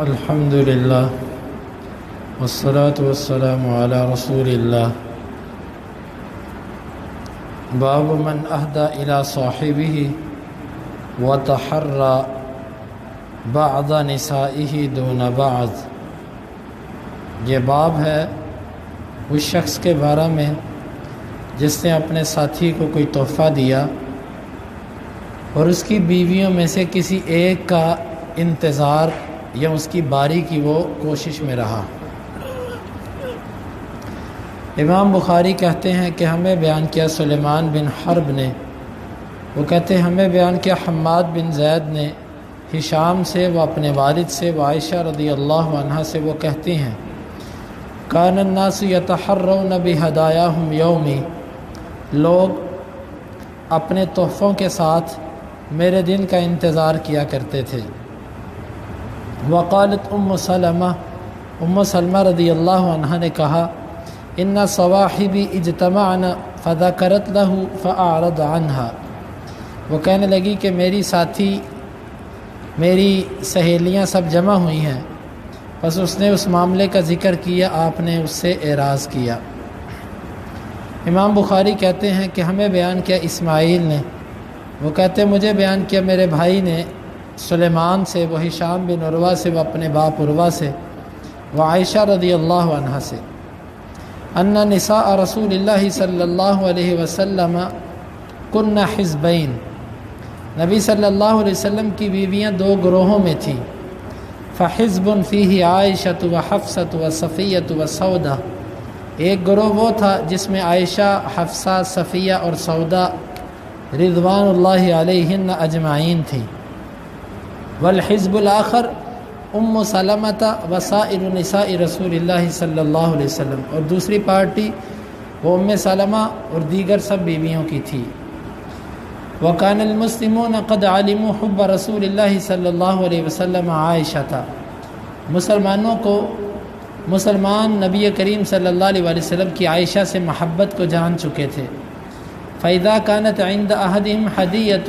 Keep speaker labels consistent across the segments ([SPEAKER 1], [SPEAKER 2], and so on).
[SPEAKER 1] الحمد للہ والصلاة والسلام علی رسول اللہ باب من اہدی الی صاحبہ وتحری بعض نسائہ دون بعض۔ یہ باب ہے اس شخص کے بارے میں جس نے اپنے ساتھی کو کوئی تحفہ دیا اور اس کی بیویوں میں سے کسی ایک کا انتظار یا اس کی باری کی وہ کوشش میں رہا۔ امام بخاری کہتے ہیں کہ ہمیں بیان کیا سلیمان بن حرب نے، وہ کہتے ہیں ہمیں بیان کیا حماد بن زید نے ہشام سے، وہ اپنے والد سے، وہ عائشہ رضی اللہ عنہا سے، وہ کہتی ہیں کان الناس یتحرون بہدایاہم یومی، لوگ اپنے تحفوں کے ساتھ میرے دن کا انتظار کیا کرتے تھے۔ وقالت ام سلمہ رضی اللہ عنہ نے کہا ان صواحبی اجتمعن فذکرت له فاعرض عنها، وہ کہنے لگی کہ میری ساتھی، میری سہیلیاں سب جمع ہوئی ہیں، بس اس نے اس معاملے کا ذکر کیا، آپ نے اس سے اعراض کیا۔ امام بخاری کہتے ہیں کہ ہمیں بیان کیا اسماعیل نے، وہ کہتے مجھے بیان کیا میرے بھائی نے سلیمان سے، وہ ہشام بن عروہ سے، وہ اپنے باپ عروہ سے، وہ عائشہ رضی اللہ عنہا سے، ان نساء رسول اللہ صلی اللہ علیہ وسلم کن حزبین، نبی صلی اللہ علیہ وسلم کی بیویاں دو گروہوں میں تھیں۔ فحزب فیہ عائشۃ و حفصۃ و صفیۃ و سودہ، ایک گروہ وہ تھا جس میں عائشہ، حفصہ، صفیہ اور سودہ رضوان اللہ علیہن اجمعین تھیں۔ والحزب الآخر ام سلمۃ وسائر نساء رسول اللہ صلی اللہ علیہ وسلم، اور دوسری پارٹی وہ ام سلمہ اور دیگر سب بیویوں کی تھی۔ وکان المسلمون قد علموا حب رسول اللہ صلی اللہ علیہ وسلم عائشہ، مسلمان نبی کریم صلی اللہ علیہ وسلم کی عائشہ سے محبت کو جان چکے تھے۔ فإذا كانت عند أحدهم هدية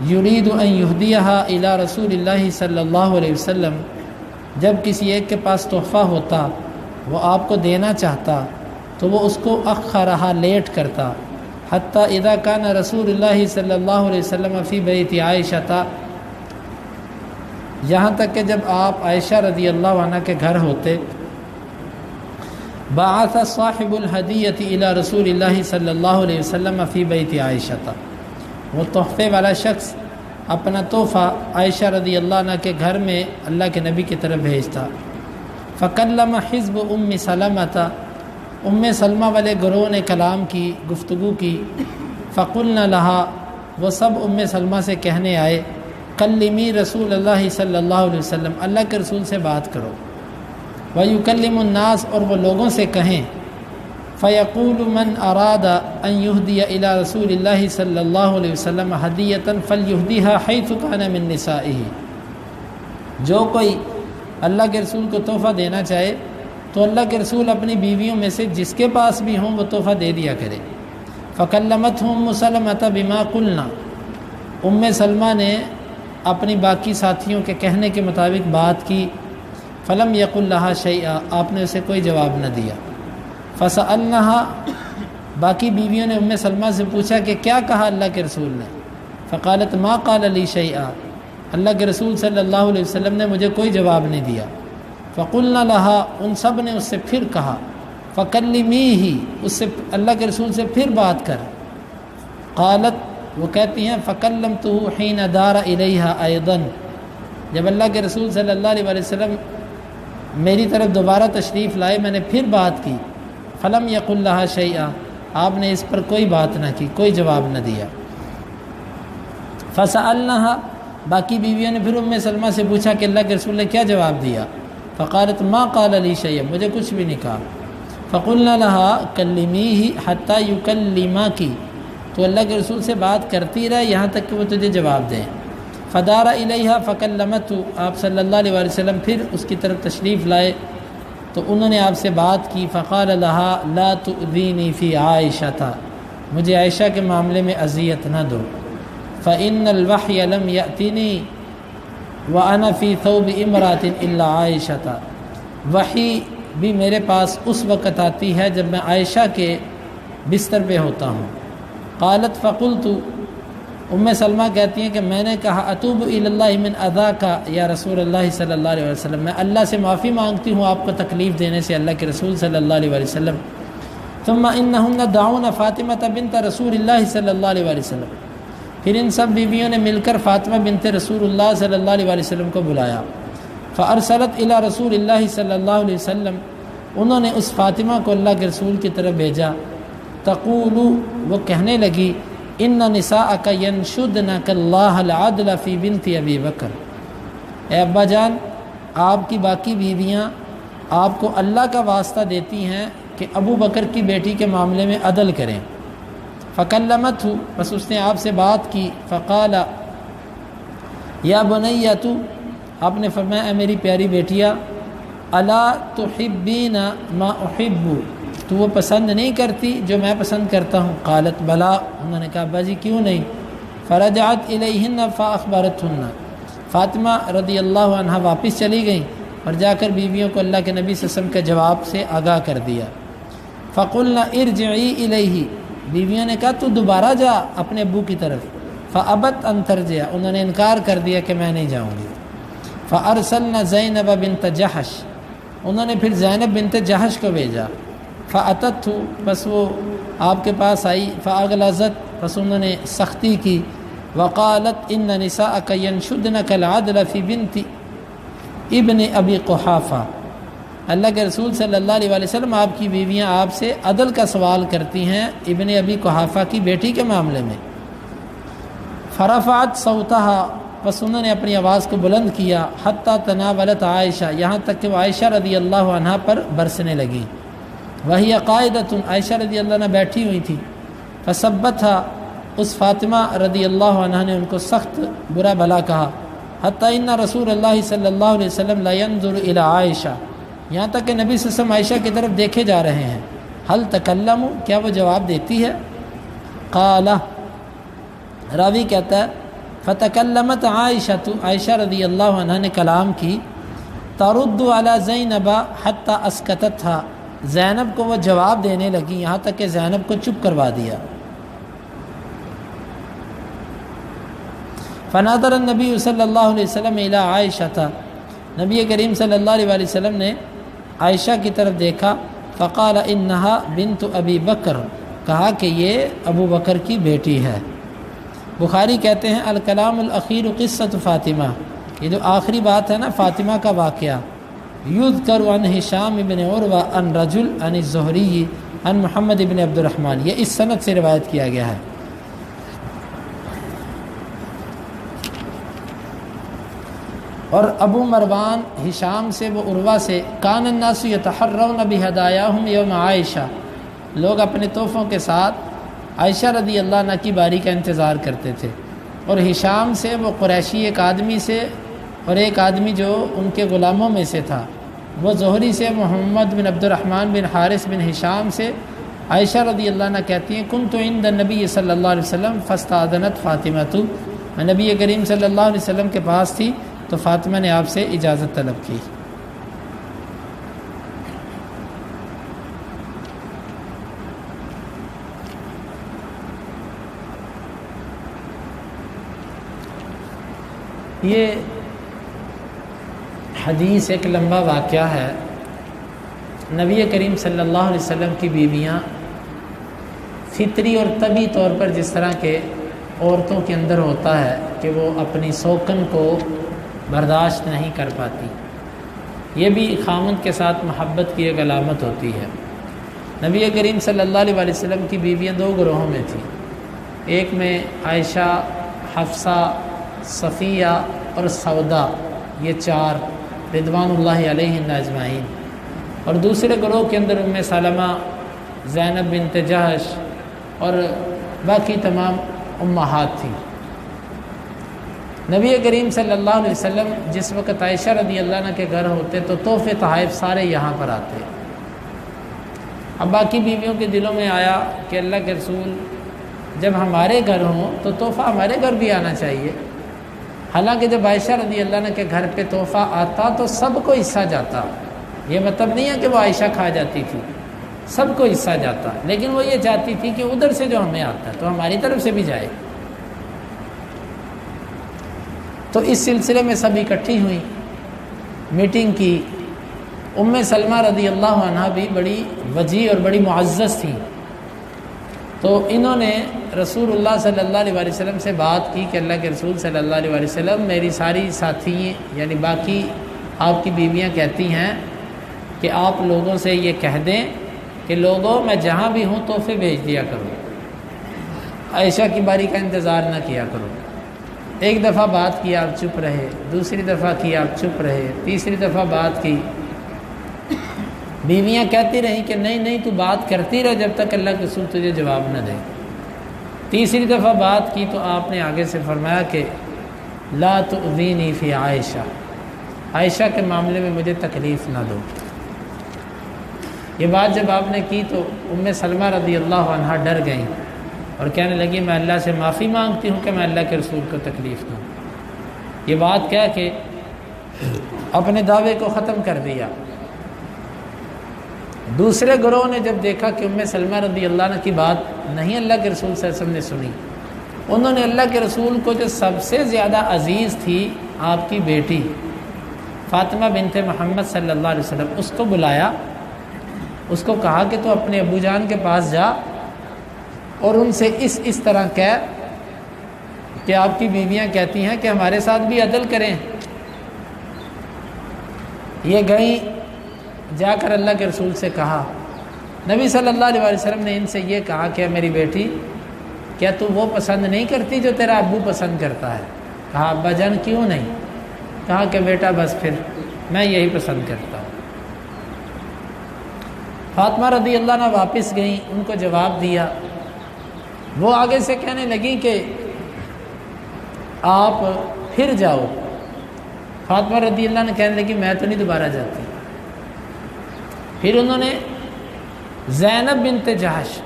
[SPEAKER 1] يريد أن يهديها إلى رسول اللہ صلی اللہ علیہ وسلم، جب کسی ایک کے پاس تحفہ ہوتا وہ آپ کو دینا چاہتا تو وہ اس کو اخرها لیٹ کرتا، حتی اذا كان رسول اللہ صلی اللہ علیہ وسلم فی بیت عائشہ، یہاں تک کہ جب آپ عائشہ رضی اللہ عنہ کے گھر ہوتے، بعث صاحب الہدیۃ الی رسول اللہ صلی اللہ علیہ وسلم فی بیت عائشہ، وہ تحفے والا شخص اپنا تحفہ عائشہ رضی اللہ عنہ کے گھر میں اللہ کے نبی کی طرف بھیجتا۔ فکلم حزب ام سلمۃ، ام سلمہ والے گروہ نے کلام کی، گفتگو کی۔ فقلنا لہا، وہ سب ام سلمہ سے کہنے آئے کلمی رسول اللہ صلی اللہ علیہ وسلم، اللہ کے رسول سے بات کرو۔ وَيُكَلِّمُ النَّاسِ، اور وہ لوگوں سے کہیں۔ فَيَقُولُ مَنْ أَرَادَ أَنْ يُهْدِيَ إِلَى رَسُولِ اللَّهِ صلی اللہ علیہ وسلم هدیۃ فَلْيُهْدِيهَا حَيْثُ كَانَ مِن نِّسَائِهِ، جو کوئی اللہ کے رسول کو تحفہ دینا چاہے تو اللہ کے رسول اپنی بیویوں میں سے جس کے پاس بھی ہوں وہ تحفہ دے دیا کرے۔ فَكَلَّمَتْهُ أُمُّ سَلَمَةَ بِمَا قُلْنَا، ام سلمہ نے اپنی باقی ساتھیوں کے کہنے کے مطابق بات کی۔ فلم یقل لہا شیئا، آپ نے اسے کوئی جواب نہ دیا۔ فسألنہا، باقی بیویوں نے ام سلمہ سے پوچھا کہ کیا کہا اللہ کے رسول نے؟ فقالت ما قال لی شیئا، اللہ کے رسول صلی اللہ علیہ وسلم نے مجھے کوئی جواب نہیں دیا۔ فقلنا لہا، ان سب نے اس سے پھر کہا فکلمیہ، اس سے اللہ کے رسول سے پھر بات کر۔ قالت، وہ کہتی ہیں فکلمتہ حین دار الیہا ایضا، جب اللہ کے رسول صلی اللہ علیہ وسلم میری طرف دوبارہ تشریف لائے میں نے پھر بات کی۔ فلم یقل لہا شیئا، آپ نے اس پر کوئی بات نہ کی، کوئی جواب نہ دیا۔ فسألنہا، باقی بیویوں نے پھر ام سلمہ سے پوچھا کہ اللہ کے رسول نے کیا جواب دیا؟ فقالت ما قال لی شیئا، مجھے کچھ بھی نہیں کہا۔ فقلنا لہا کلمیہ حتی یکلماکی، تو اللہ کے رسول سے بات کرتی رہے یہاں تک کہ وہ تجھے جواب دیں۔ فدار الیہا فکلمتہ، آپ صلی اللہ علیہ وسلم پھر اس کی طرف تشریف لائے تو انہوں نے آپ سے بات کی۔ فقال لہا لا تؤذینی فی عائشہ، مجھے عائشہ کے معاملے میں اذیت نہ دو۔ فإن الوحی لم یأتنی، وَأَنَا فِي ثَوْبِ امْرَأَةٍ إِلَّا عَائِشَةَ، وحی بھی میرے پاس اس وقت آتی ہے جب میں عائشہ کے بستر پہ ہوتا ہوں۔ قالت فقلت، ام سلمہ کہتی ہیں کہ میں نے کہا اتوب الی اللہ من اذاک یا رسول اللہ صلی اللہ علیہ وسلم، میں اللہ سے معافی مانگتی ہوں آپ کو تکلیف دینے سے اللہ کے رسول صلی اللہ علیہ وسلم۔ ثم انہن دعون فاطمہ بنت رسول اللہ صلی اللہ علیہ وسلم، پھر ان سب بیویوں نے مل کر فاطمہ بنت رسول اللہ صلی اللہ علیہ وسلم کو بلایا۔ فارسلت الی رسول اللہ صلی اللہ علیہ وسلم، انہوں نے اس فاطمہ کو اللہ کے رسول کی طرف بھیجا۔ تقول، وہ کہنے لگی ان نساءک ینشدنک اللہ العدل فی بنت ابی بکر، اے ابا جان آپ کی باقی بیویاں آپ کو اللہ کا واسطہ دیتی ہیں کہ ابو بکر کی بیٹی کے معاملے میں عدل کریں۔ فکلمتہ، بس اس نے آپ سے بات کی۔ فقال یا بنیۃ، آپ نے فرمایا اے میری پیاری بیٹیا، الا تحبین ما احب، تو وہ پسند نہیں کرتی جو میں پسند کرتا ہوں؟ قالت بلا، انہوں نے کہا ابا جی کیوں نہیں؟ فرجعت الیہن فاخبرتہن، فاطمہ رضی اللہ عنہ واپس چلی گئیں اور جا کر بیویوں کو اللہ کے نبی صلی اللہ علیہ وسلم کے جواب سے آگاہ کر دیا۔ فقلنا ارجعی الیہ، بیویوں نے کہا تو دوبارہ جا اپنے ابو کی طرف۔ فابت ان ترجع، انہوں نے انکار کر دیا کہ میں نہیں جاؤں گی۔ فارسلنا زینب بنت جحش، انہوں نے پھر زینب بنت جحش کو بھیجا۔ فاتت، بس وہ آپ کے پاس آئی۔ فاغلظت، بس انہوں نے سختی کی۔ وقالت ان نساءک ینشدنک العدل فی بنت ابن ابی قحافہ، اللہ کے رسول صلی اللہ علیہ وسلم آپ کی بیویاں آپ سے عدل کا سوال کرتی ہیں ابن ابی قحافہ کی بیٹی کے معاملے میں۔ فرفعت صوتہا، بس انہوں نے اپنی آواز کو بلند کیا۔ حتی تناولت عائشہ، یہاں تک کہ وہ عائشہ رضی اللہ عنہ پر برسنے لگی۔ وہی قائدۃ، عائشہ رضی اللہ عنہ بیٹھی ہوئی تھی۔ فسبتھا، اس فاطمہ رضی اللہ عنہ نے ان کو سخت برا بھلا کہا۔ حتی ان رسول اللہ صلی اللہ علیہ وسلم لا ينظر الی عائشہ، یہاں تک کہ نبی صلی اللہ علیہ وسلم عائشہ کی طرف دیکھے جا رہے ہیں۔ حل تکلم، کیا وہ جواب دیتی ہے؟ قال، راوی کہتا ہے فتکلمت عائشہ، عائشہ رضی اللہ عنہ نے کلام کی۔ ترد علی زینب حتی اسکتتھا، زینب کو وہ جواب دینے لگی یہاں تک کہ زینب کو چپ کروا دیا۔ فنظر النبی صلی اللہ علیہ وسلم الی عائشہ، نبی کریم صلی اللہ علیہ وسلم نے عائشہ کی طرف دیکھا۔ فقال انہا بنت ابی بکر، کہا کہ یہ ابو بکر کی بیٹی ہے۔ بخاری کہتے ہیں الکلام الاخیر قصۃ فاطمہ، یہ جو آخری بات ہے نا فاطمہ کا واقعہ۔ یذکر عن ہشام بن عروہ عن رجل عن الزہری عن محمد بن عبد الرحمن، یہ اس سند سے روایت کیا گیا ہے۔ اور ابو مروان ہشام سے، وہ عروہ سے، کان الناس یتحرون بہدایاہم یوم عائشہ، لوگ اپنے تحفوں کے ساتھ عائشہ رضی اللہ عنہ کی باری کا انتظار کرتے تھے۔ اور ہشام سے، وہ قریشی ایک آدمی سے، اور ایک آدمی جو ان کے غلاموں میں سے تھا، وہ زہری سے محمد بن عبد الرحمن بن حارث بن ہشام سے، عائشہ رضی اللہ عنہ کہتی ہیں کنت عند النبی صلی اللہ علیہ وسلم فاستاذنت فاطمہ، میں نبی کریم صلی اللہ علیہ وسلم کے پاس تھی تو فاطمہ نے آپ سے اجازت طلب کی۔ یہ حدیث ایک لمبا واقعہ ہے۔ نبی کریم صلی اللہ علیہ وسلم کی بیویاں فطری اور طبی طور پر جس طرح کے عورتوں کے اندر ہوتا ہے کہ وہ اپنی سوکن کو برداشت نہیں کر پاتی، یہ بھی خامند کے ساتھ محبت کی ایک علامت ہوتی ہے۔ نبی کریم صلی اللہ علیہ وسلم کی بیویاں دو گروہوں میں تھیں، ایک میں عائشہ، حفصہ، صفیہ اور سودا، یہ چار رضوان اللہ علیہن اجمعین، اور دوسرے گروہ کے اندر ام سلمہ، زینب بنت جحش اور باقی تمام امہات تھیں۔ نبی کریم صلی اللہ علیہ وسلم جس وقت عائشہ رضی اللہ عنہ کے گھر ہوتے تو تحفے تحائف سارے یہاں پر آتے۔ اب باقی بیویوں کے دلوں میں آیا کہ اللہ کے رسول جب ہمارے گھر ہوں تو تحفہ ہمارے گھر بھی آنا چاہیے۔ حالانکہ جب عائشہ رضی اللہ عنہ کے گھر پہ تحفہ آتا تو سب کو حصہ جاتا، یہ مطلب نہیں ہے کہ وہ عائشہ کھا جاتی تھی، سب کو حصہ جاتا، لیکن وہ یہ چاہتی تھی کہ ادھر سے جو ہمیں آتا ہے تو ہماری طرف سے بھی جائے۔ تو اس سلسلے میں سب اکٹھی ہوئی، میٹنگ کی۔ ام سلمہ رضی اللہ عنہ بھی بڑی وجیح اور بڑی معزز تھیں، تو انہوں نے رسول اللہ صلی اللہ علیہ وسلم سے بات کی کہ اللہ کے رسول صلی اللہ علیہ وسلم، میری ساری ساتھی یعنی باقی آپ کی بیویاں کہتی ہیں کہ آپ لوگوں سے یہ کہہ دیں کہ لوگوں میں جہاں بھی ہوں تحفے بھیج دیا کرو، عائشہ کی باری کا انتظار نہ کیا کرو۔ ایک دفعہ بات کی آپ چپ رہے، دوسری دفعہ کی آپ چپ رہے، تیسری دفعہ بات کی، بیویاں کہتی رہیں کہ نہیں نہیں تو بات کرتی رہ جب تک اللہ کے رسول تجھے جواب نہ دے۔ تیسری دفعہ بات کی تو آپ نے آگے سے فرمایا کہ لا تؤذینی فی عائشہ، عائشہ کے معاملے میں مجھے تکلیف نہ دو۔ یہ بات جب آپ نے کی تو ام سلمہ رضی اللہ عنہ ڈر گئیں اور کہنے لگی میں اللہ سے معافی مانگتی ہوں کہ میں اللہ کے رسول کو تکلیف دوں۔ یہ بات کہہ کے اپنے دعوے کو ختم کر دیا۔ دوسرے گروہ نے جب دیکھا کہ ام سلمہ رضی اللہ عنہ کی بات نہیں اللہ کے رسول صلی اللہ علیہ وسلم نے سنی، انہوں نے اللہ کے رسول کو جو سب سے زیادہ عزیز تھی آپ کی بیٹی فاطمہ بنت محمد صلی اللہ علیہ وسلم، اس کو بلایا، اس کو کہا کہ تو اپنے ابو جان کے پاس جا اور ان سے اس طرح کہہ کہ آپ کی بیویاں کہتی ہیں کہ ہمارے ساتھ بھی عدل کریں۔ یہ گئیں، جا کر اللہ کے رسول سے کہا، نبی صلی اللہ علیہ وسلم نے ان سے یہ کہا کہ میری بیٹی کیا تو وہ پسند نہیں کرتی جو تیرا ابو پسند کرتا ہے؟ کہا ابا جان کیوں نہیں؟ کہا کہ بیٹا بس پھر میں یہی پسند کرتا ہوں۔ فاطمہ رضی اللہ عنہ واپس گئیں، ان کو جواب دیا، وہ آگے سے کہنے لگیں کہ آپ پھر جاؤ۔ فاطمہ رضی اللہ عنہ کہنے لگی میں تو نہیں دوبارہ جاتی۔ پھر انہوں نے زینب بنت جحش،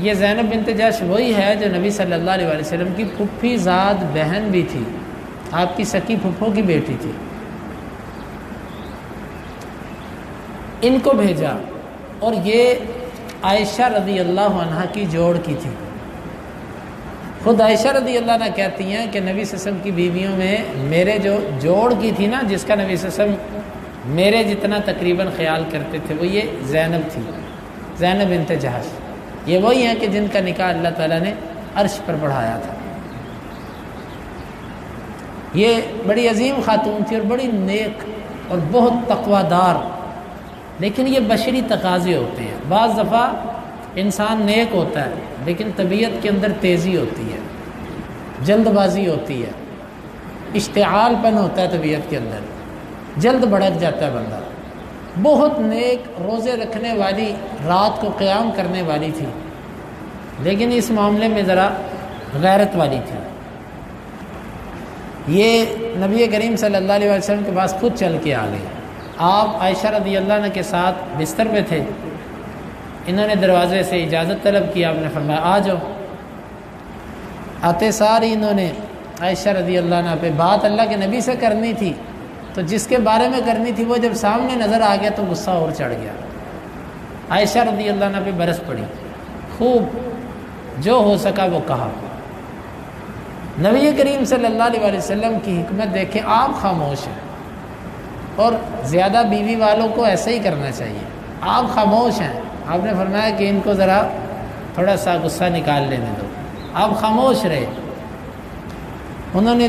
[SPEAKER 1] یہ زینب بنت جحش وہی ہے جو نبی صلی اللہ علیہ وسلم کی پھپھی زاد بہن بھی تھی، آپ کی سکی پھپھو کی بیٹی تھی، ان کو بھیجا، اور یہ عائشہ رضی اللہ عنہ کی جوڑ کی تھی۔ خود عائشہ رضی اللہ عنہ کہتی ہیں کہ نبی صلی اللہ علیہ وسلم کی بیویوں میں میرے جو جوڑ کی تھی نا، جس کا نبی صلی اللہ علیہ وسلم میرے جتنا تقریباً خیال کرتے تھے، وہ یہ زینب تھی، زینب بنت جحش۔ یہ وہی ہیں کہ جن کا نکاح اللہ تعالیٰ نے عرش پر بڑھایا تھا۔ یہ بڑی عظیم خاتون تھی اور بڑی نیک اور بہت تقوی دار، لیکن یہ بشری تقاضے ہوتے ہیں، بعض دفعہ انسان نیک ہوتا ہے لیکن طبیعت کے اندر تیزی ہوتی ہے، جلد بازی ہوتی ہے، اشتعال پن ہوتا ہے طبیعت کے اندر، جلد بھڑک جاتا ہے بندہ۔ بہت نیک، روزے رکھنے والی، رات کو قیام کرنے والی تھی، لیکن اس معاملے میں ذرا غیرت والی تھی۔ یہ نبی کریم صلی اللہ علیہ وسلم کے پاس خود چل کے آ گئی۔ آپ عائشہ رضی اللہ عنہ کے ساتھ بستر پہ تھے، انہوں نے دروازے سے اجازت طلب کی، آپ نے فرمایا آ جاؤ۔ آتے ساری انہوں نے عائشہ رضی اللہ عنہ پہ بات اللہ کے نبی سے کرنی تھی، تو جس کے بارے میں کرنی تھی وہ جب سامنے نظر آ گیا تو غصہ اور چڑھ گیا۔ عائشہ رضی اللہ عنہ پہ برس پڑی، خوب جو ہو سکا وہ کہا۔ نبی کریم صلی اللہ علیہ وسلم کی حکمت دیکھیں، آپ خاموش ہیں، اور زیادہ بیوی والوں کو ایسا ہی کرنا چاہیے۔ آپ خاموش ہیں، آپ نے فرمایا کہ ان کو ذرا تھوڑا سا غصہ نکال لینے دو، آپ خاموش رہے۔ انہوں نے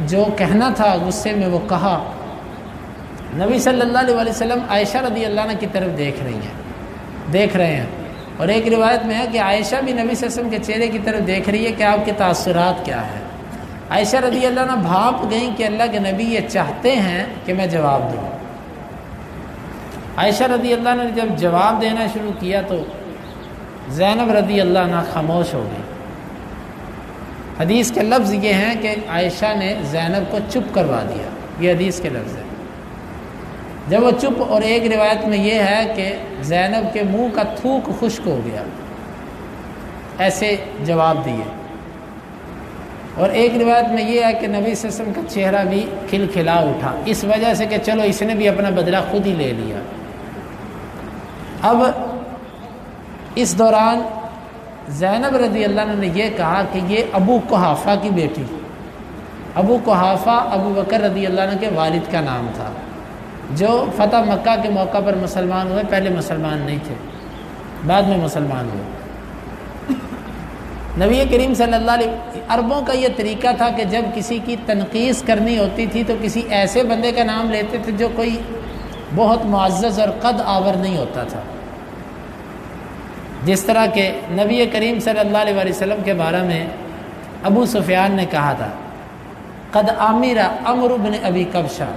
[SPEAKER 1] جو کہنا تھا غصے میں وہ کہا۔ نبی صلی اللہ علیہ وسلم عائشہ رضی اللہ عنہ کی طرف دیکھ رہے ہیں، اور ایک روایت میں ہے کہ عائشہ بھی نبی صلی اللہ علیہ وسلم کے چہرے کی طرف دیکھ رہی ہے کہ آپ کے تاثرات کیا ہے۔ عائشہ رضی اللہ عنہ بھانپ گئیں کہ اللہ کے نبی یہ چاہتے ہیں کہ میں جواب دوں۔ عائشہ رضی اللہ عنہ نے جب جواب دینا شروع کیا تو زینب رضی اللہ عنہ خاموش ہو گئی۔ حدیث کے لفظ یہ ہیں کہ عائشہ نے زینب کو چپ کروا دیا، یہ حدیث کے لفظ ہے۔ جب وہ چپ، اور ایک روایت میں یہ ہے کہ زینب کے منہ کا تھوک خشک ہو گیا، ایسے جواب دیے۔ اور ایک روایت میں یہ ہے کہ نبی صلی اللہ علیہ وسلم کا چہرہ بھی کھلکھلا اٹھا، اس وجہ سے کہ چلو اس نے بھی اپنا بدلہ خود ہی لے لیا۔ اب اس دوران زینب رضی اللہ عنہ نے یہ کہا کہ یہ ابو قحافہ کی بیٹی، ابو قحافہ ابو بکر رضی اللہ عنہ کے والد کا نام تھا، جو فتح مکہ کے موقع پر مسلمان ہوئے، پہلے مسلمان نہیں تھے، بعد میں مسلمان ہوئے۔ نبی کریم صلی اللہ علیہ وسلم، عربوں کا یہ طریقہ تھا کہ جب کسی کی تنقیص کرنی ہوتی تھی تو کسی ایسے بندے کا نام لیتے تھے جو کوئی بہت معزز اور قد آور نہیں ہوتا تھا، جس طرح کہ نبی کریم صلی اللہ علیہ وسلم کے بارے میں ابو سفیان نے کہا تھا قد امیر عمرو بن ابی قبشہ،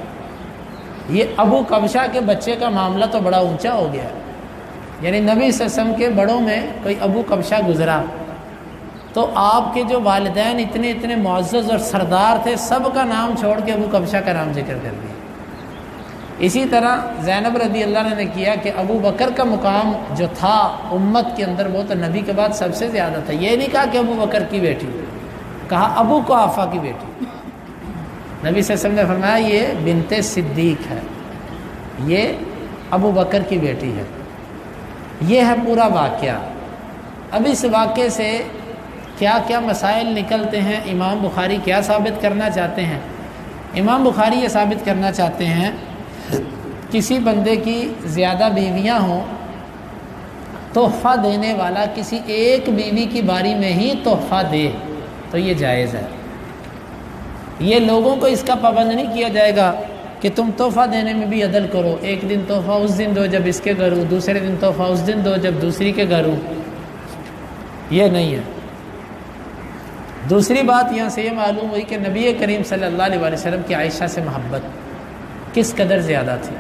[SPEAKER 1] یہ ابو قبشہ کے بچے کا معاملہ تو بڑا اونچا ہو گیا، یعنی نبی صلی اللہ علیہ وسلم کے بڑوں میں کوئی ابو قبشہ گزرا تو آپ کے جو والدین اتنے معزز اور سردار تھے، سب کا نام چھوڑ کے ابو قبشہ کا نام ذکر کر دیا۔ اسی طرح زینب رضی اللہ عنہ نے کیا کہ ابو بکر کا مقام جو تھا امت کے اندر وہ تو نبی کے بعد سب سے زیادہ تھا، یہ نہیں کہا کہ ابو بکر کی بیٹی، کہا ابو قحافہ کی بیٹی۔ نبی صلی اللہ علیہ وسلم نے فرمایا یہ بنت صدیق ہے، یہ ابو بکر کی بیٹی ہے۔ یہ ہے پورا واقعہ۔ اب اس واقعے سے کیا کیا مسائل نکلتے ہیں، امام بخاری کیا ثابت کرنا چاہتے ہیں؟ امام بخاری یہ ثابت کرنا چاہتے ہیں کسی بندے کی زیادہ بیویاں ہوں، تحفہ دینے والا کسی ایک بیوی کی باری میں ہی تحفہ دے تو یہ جائز ہے۔ یہ لوگوں کو اس کا پابند نہیں کیا جائے گا کہ تم تحفہ دینے میں بھی عدل کرو، ایک دن تحفہ اس دن دو جب اس کے گھر ہو، دوسرے دن تحفہ اس دن دو جب دوسری کے گھر ہو، یہ نہیں ہے۔ دوسری بات یہاں سے یہ معلوم ہوئی کہ نبی کریم صلی اللہ علیہ وسلم کی عائشہ سے محبت کس قدر زیادہ تھی،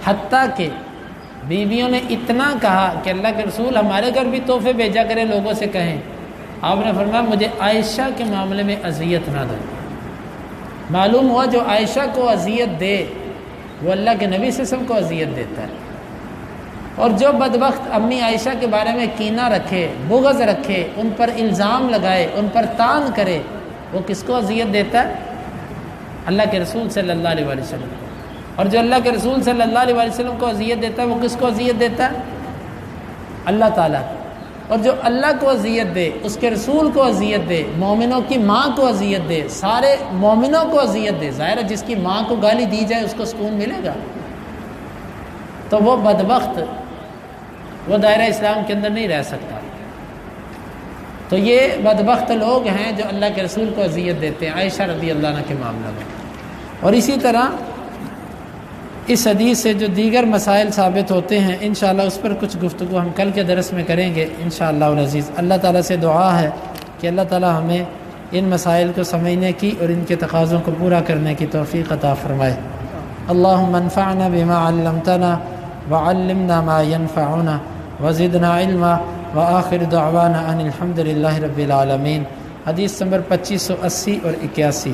[SPEAKER 1] حتیٰ کہ بیویوں نے اتنا کہا کہ اللہ کے رسول ہمارے گھر بھی تحفے بھیجا کریں، لوگوں سے کہیں۔ آپ نے فرمایا مجھے عائشہ کے معاملے میں اذیت نہ دو۔ معلوم ہوا جو عائشہ کو اذیت دے وہ اللہ کے نبی صلی اللہ علیہ وسلم کو اذیت دیتا ہے، اور جو بدبخت امی عائشہ کے بارے میں کینہ رکھے، بغض رکھے، ان پر الزام لگائے، ان پر طعن کرے، وہ کس کو اذیت دیتا ہے؟ اللہ کے رسول صلی اللہ علیہ وسلم کو۔ اور جو اللہ کے رسول صلی اللہ علیہ وسلم کو اذیت دیتا ہے وہ کس کو اذیت دیتا ہے؟ اللہ تعالیٰ کو۔ اور جو اللہ کو اذیت دے، اس کے رسول کو اذیت دے، مومنوں کی ماں کو اذیت دے، سارے مومنوں کو اذیت دے، ظاہر ہے جس کی ماں کو گالی دی جائے اس کو سکون ملے گا، تو وہ بدبخت وہ دائرہ اسلام کے اندر نہیں رہ سکتا۔ تو یہ بدبخت لوگ ہیں جو اللہ کے رسول کو اذیت دیتے ہیں عائشہ رضی اللہ عنہ کے معاملہ میں۔ اور اسی طرح اس حدیث سے جو دیگر مسائل ثابت ہوتے ہیں انشاءاللہ اس پر کچھ گفتگو ہم کل کے درس میں کریں گے انشاءاللہ العزیز۔ اللہ تعالیٰ سے دعا ہے کہ اللہ تعالیٰ ہمیں ان مسائل کو سمجھنے کی اور ان کے تقاضوں کو پورا کرنے کی توفیق عطا فرمائے۔ اللہم انفعنا بما علمتنا وعلمنا ما ينفعنا وزدنا علما وآخر دعوانا ان الحمد للہ رب العالمین۔ حدیث نمبر 2580 اور 81۔